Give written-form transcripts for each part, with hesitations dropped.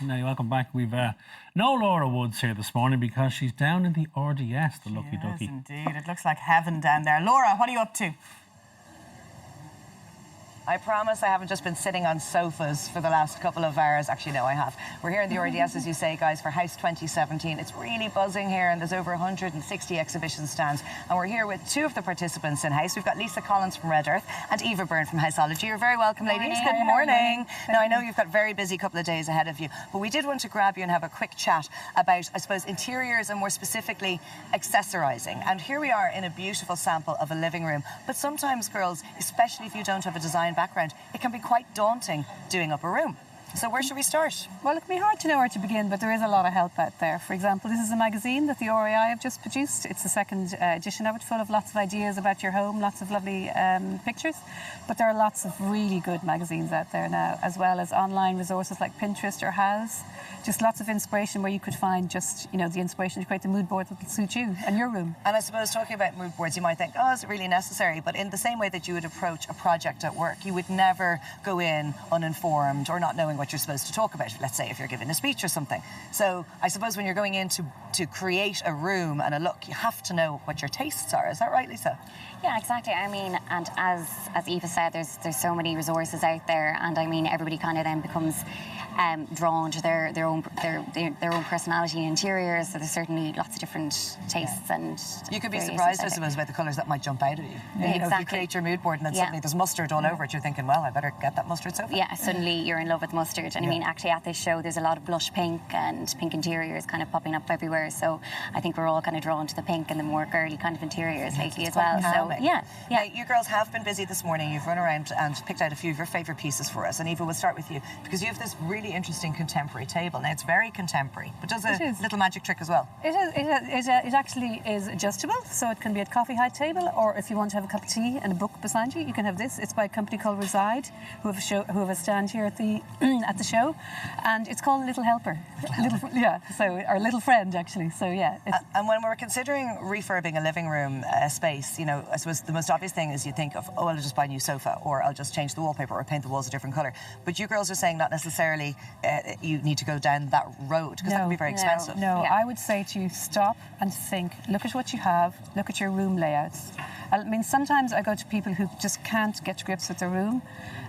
Now, welcome back. We've no Laura Woods here this morning because she's down in the RDS, the lucky ducky. Yes, indeed. It looks like heaven down there. Laura, what are you up to? I promise I haven't just been sitting on sofas for the last couple of hours. Actually, no, I have. We're here in the RDS, as you say, guys, for House 2017. It's really buzzing here, and there's over 160 exhibition stands. And we're here with two of the participants in House. We've got Lisa Collins from Red Earth and Eva Byrne from Houseology. You're very welcome, ladies. Good morning. Now, I know you've got a very busy couple of days ahead of you, but we did want to grab you and have a quick chat about, I suppose, interiors and more specifically, accessorising. And here we are in a beautiful sample of a living room. But sometimes, girls, especially if you don't have a design background, it can be quite daunting doing up a room. So where should we start? Well, it can be hard to know where to begin, but there is a lot of help out there. For example, this is a magazine that the RAI have just produced. It's the second edition of it, full of lots of ideas about your home, lots of lovely pictures. But there are lots of really good magazines out there now, as well as online resources like Pinterest or House. Just lots of inspiration where you could find just, you know, the inspiration to create the mood board that will suit you and your room. And I suppose talking about mood boards, you might think, oh, is it really necessary? But in the same way that you would approach a project at work, you would never go in uninformed or not knowing what you're supposed to talk about, let's say if you're giving a speech or something. So I suppose when you're going in to create a room and a look, you have to know what your tastes are. Is that right, Lisa? Yeah, exactly. I mean, and as Eva said, there's so many resources out there, and I mean, everybody kind of then becomes drawn to their own personality and interiors. So there's certainly lots of different tastes and. You could be surprised, I suppose, about the colours that might jump out at you. Yeah, you know, exactly. if you create your mood board and then suddenly there's mustard all over it, you're thinking, well, I better get that mustard sofa. Yeah, suddenly you're in love with mustard. And I mean, actually at this show, there's a lot of blush pink and pink interiors kind of popping up everywhere. So I think we're all kind of drawn to the pink and the more girly kind of interiors lately as well. So yeah. Now, you girls have been busy this morning. You've run around and picked out a few of your favourite pieces for us. And Eva, we'll start with you because you have this really interesting contemporary table. Now, it's very contemporary, but does a little magic trick as well. It actually is adjustable, so it can be a coffee height table, or if you want to have a cup of tea and a book beside you, you can have this. It's by a company called Reside, who have a stand here at the at the show, and it's called Little Helper. Our little friend actually. So yeah. And when we're considering refurbing a living room space, you know, I suppose the most obvious thing is you think of, oh, I'll just buy a new sofa, or I'll just change the wallpaper, or paint the walls a different colour. But you girls are saying not necessarily you need to go down that road because that can be very expensive. No, I would say to you, stop and think. Look at what you have. Look at your room layouts. I mean, sometimes I go to people who just can't get to grips with their room.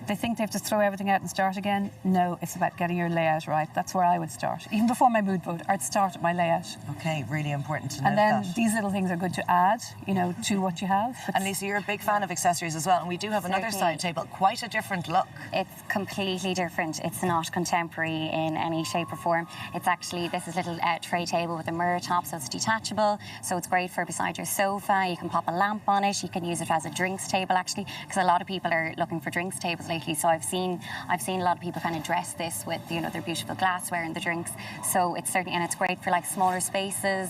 They think they have to throw everything out and start again. No, it's about getting your layout right. That's where I would start. Even before my mood board, I'd start at my layout. Okay, really important to know and then that. These little things are good to add, you know, to what you have. And Lisa, you're a big fan of accessories as well, and we do have another side table, quite a different look. It's completely different. It's not contemporary in any shape or form. It's actually, this is a little tray table with a mirror top, so it's detachable, so it's great for beside your sofa. You can pop a lamp on it. You can use it as a drinks table, actually, because a lot of people are looking for drinks tables lately. So I've seen a lot of people kind of dress this with, you know, their beautiful glassware and the drinks. So it's certainly, and it's great for like smaller spaces,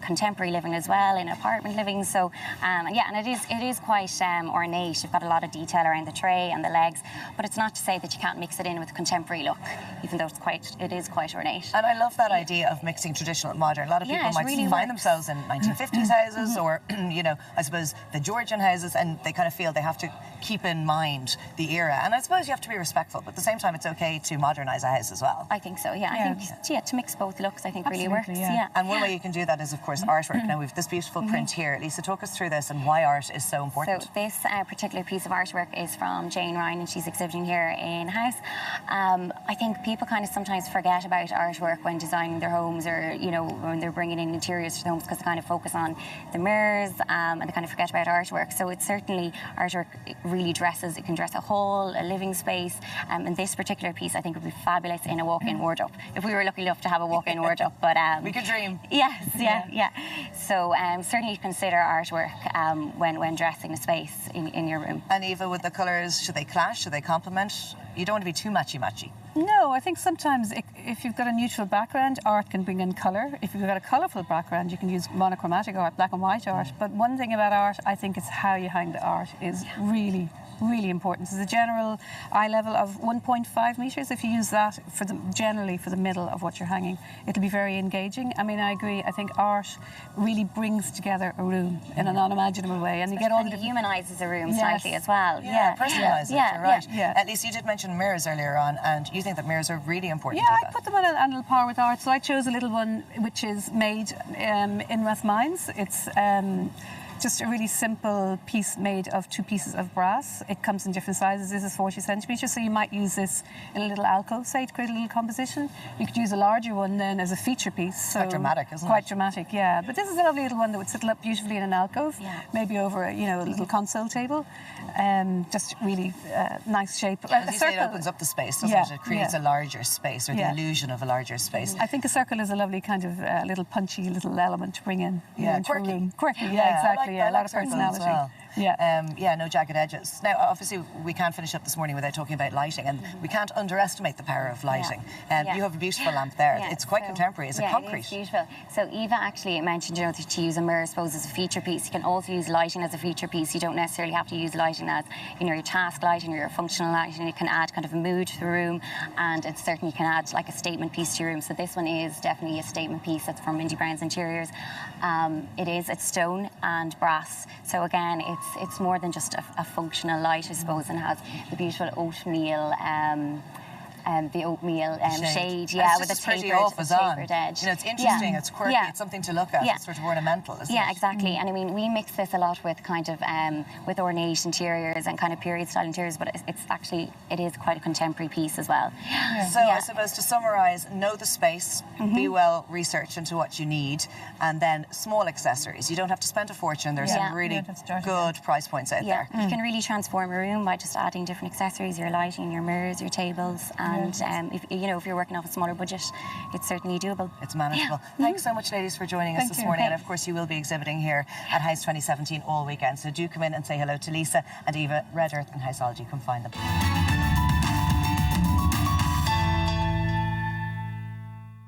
contemporary living as well, in apartment living. So yeah, and it is quite ornate. You've got a lot of detail around the tray and the legs, but it's not to say that you can't mix it in with a contemporary look, even though it is quite ornate. And I love that idea of mixing traditional and modern. A lot of people might really find themselves in 1950s houses or, you know, I suppose the Georgian houses, and they kind of feel they have to keep in mind the era. And I suppose you have to be respectful, but at the same time, it's okay to modernise a house as well. I think so, yeah. I think, to mix both looks, I think really works. Yeah. And one way you can do that is, of course, artwork. Now, we've this beautiful print here. Lisa, talk us through this and why art is so important. So this particular piece of artwork is from Jane Ryan, and she's exhibiting here in House. I think people kind of sometimes forget about artwork when designing their homes, or, you know, when they're bringing in interiors to the homes, because they kind of focus on the mirrors and they kind of forget about artwork. So it's certainly, artwork really dresses. It can dress a hall, a living space, and this particular piece I think would be fabulous in a walk-in wardrobe, if we were lucky enough to have a walk-in wardrobe. But we could dream. Yes, yeah. So certainly consider artwork when dressing a space in your room. And Eva, with the colours, should they clash? Should they complement? You don't want to be too matchy-matchy. No, I think sometimes if you've got a neutral background, art can bring in colour. If you've got a colourful background, you can use monochromatic art, black and white art. But one thing about art, I think, is how you hang the art is really really important. There's a general eye level of 1.5 meters. If you use that generally for the middle of what you're hanging, it'll be very engaging. I mean, I agree. I think art really brings together a room in an unimaginable way, and you get all the different... humanises a room slightly as well. Personalise it. You're right. Yeah. At least you did mention mirrors earlier on, and you think that mirrors are really important. Yeah, I put them on a little par with art. So I chose a little one which is made in West Mines. It's just a really simple piece made of 2 pieces of brass. It comes in different sizes. This is 40 centimetres, so you might use this in a little alcove, say, to create a little composition. You could use a larger one then as a feature piece. So quite dramatic, isn't it? Quite dramatic, yeah. But this is a lovely little one that would settle up beautifully in an alcove, maybe over a little console table. Just really nice shape. As you say, it opens up the space, doesn't it? It creates a larger space, or the illusion of a larger space. I think a circle is a lovely kind of little punchy little element to bring in. Quirky. A room. Quirky, exactly. I a lot of personality. Well. No jagged edges. Now, obviously, we can't finish up this morning without talking about lighting, and we can't underestimate the power of lighting. You have a beautiful lamp there. It's quite contemporary. Is it concrete? It's beautiful. So Eva actually mentioned, to use a mirror, I suppose, as a feature piece. You can also use lighting as a feature piece. You don't necessarily have to use lighting as, your task lighting or your functional lighting. It can add kind of a mood to the room, and it certainly can add like a statement piece to your room. So this one is definitely a statement piece. That's from Mindy Brown's Interiors. It's stone and brass. So again, it's more than just a functional light, I suppose, and has the beautiful oatmeal shade, with a tapered edge. It's interesting, it's quirky, it's something to look at. It's sort of ornamental, isn't it? Yeah, exactly. And I mean, we mix this a lot with kind of with ornate interiors and kind of period style interiors, but it is quite a contemporary piece as well. So I suppose to summarise, know the space, be well researched into what you need, and then small accessories. You don't have to spend a fortune. There's some really good price points out there. You can really transform a room by just adding different accessories, your lighting, your mirrors, your tables, and if you're working off a smaller budget, it's certainly doable. It's manageable. Thanks so much, ladies, for joining us this morning. And of course, you will be exhibiting here at House 2017 all weekend. So do come in and say hello to Lisa and Eva, Red Earth and Houseology. Come find them.